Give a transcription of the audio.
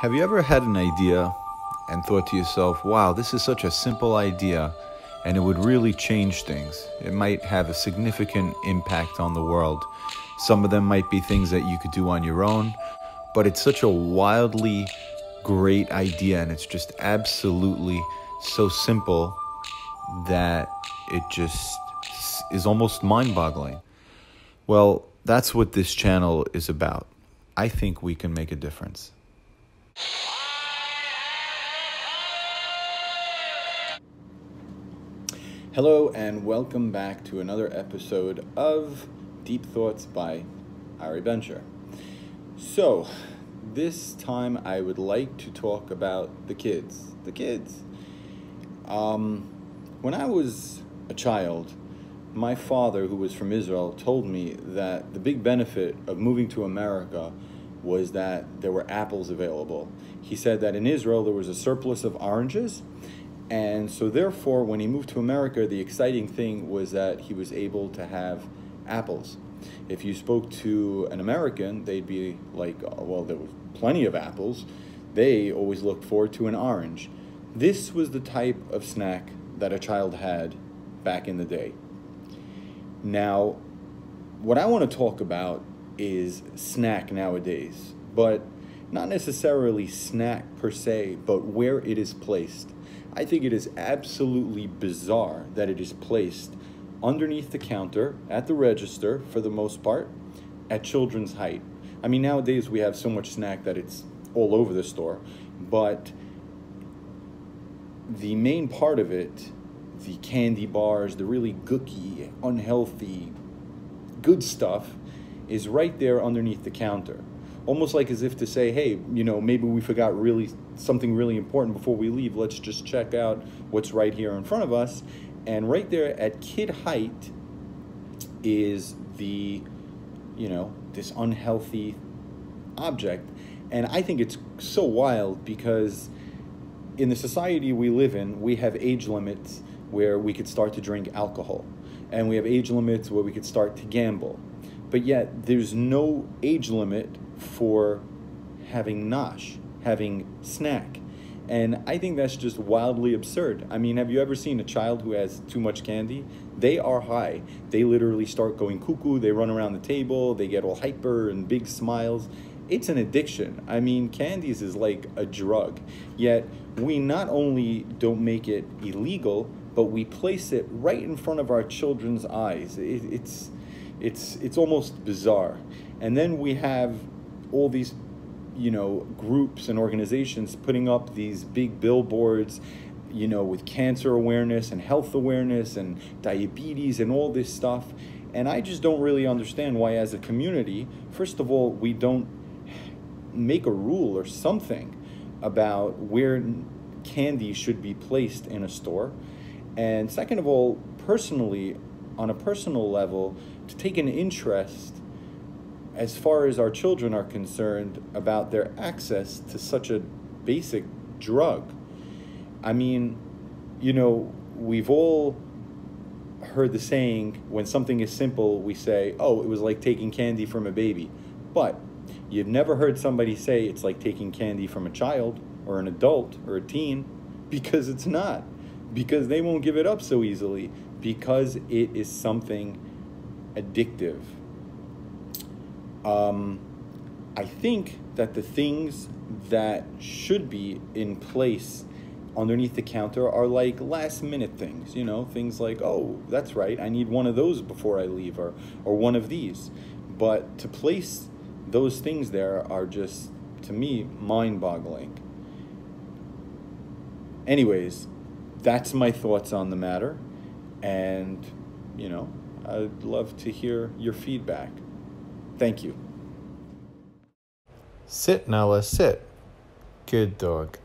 Have you ever had an idea and thought to yourself, wow, this is such a simple idea and it would really change things? It might have a significant impact on the world. Some of them might be things that you could do on your own, but it's such a wildly great idea and it's just absolutely so simple that it just is almost mind-boggling. Well, that's what this channel is about. I think we can make a difference. Hello and welcome back to another episode of Deep Thoughts by Ari Benscher. So, this time I would like to talk about the kids. When I was a child, my father, who was from Israel, told me that the big benefit of moving to America was that there were apples available. He said that in Israel there was a surplus of oranges, and so therefore when he moved to America, the exciting thing was that he was able to have apples. If you spoke to an American, they'd be like, well, there was plenty of apples. They always looked forward to an orange. This was the type of snack that a child had back in the day. Now, what I want to talk about is snack nowadays, but not necessarily snack per se, but where it is placed. I think it is absolutely bizarre that it is placed underneath the counter, at the register for the most part, at children's height. I mean, nowadays we have so much snack that it's all over the store, but the main part of it, the candy bars, the really gooky, unhealthy, good stuff, is right there underneath the counter. Almost like as if to say, hey, maybe we forgot something really important before we leave. Let's just check out what's right here in front of us. And right there at kid height is the, this unhealthy object. And I think it's so wild because in the society we live in, we have age limits where we could start to drink alcohol. And we have age limits where we could start to gamble. But yet there's no age limit for having nosh, having snack. And I think that's just wildly absurd. I mean, have you ever seen a child who has too much candy? They are high. They literally start going cuckoo. They run around the table. They get all hyper and big smiles. It's an addiction. I mean, candies is like a drug. Yet we not only don't make it illegal, but we place it right in front of our children's eyes. It's almost bizarre. And then we have all these groups and organizations putting up these big billboards, with cancer awareness and health awareness and diabetes and all this stuff. And I just don't really understand why, as a community, first of all, we don't make a rule or something about where candy should be placed in a store. And second of all, personally, on a personal level, to take an interest as far as our children are concerned about their access to such a basic drug. I mean, we've all heard the saying, when something is simple, we say, oh, it was like taking candy from a baby. But you've never heard somebody say it's like taking candy from a child or an adult or a teen, because it's not. Because they won't give it up so easily, because it is something addictive. I think that the things that should be in place underneath the counter are like last minute things, things like, oh, that's right, I need one of those before I leave, or one of these. But to place those things there are just, to me, mind-boggling. Anyways, that's my thoughts on the matter, and I'd love to hear your feedback. Thank you. Sit, Nala, sit. Good dog.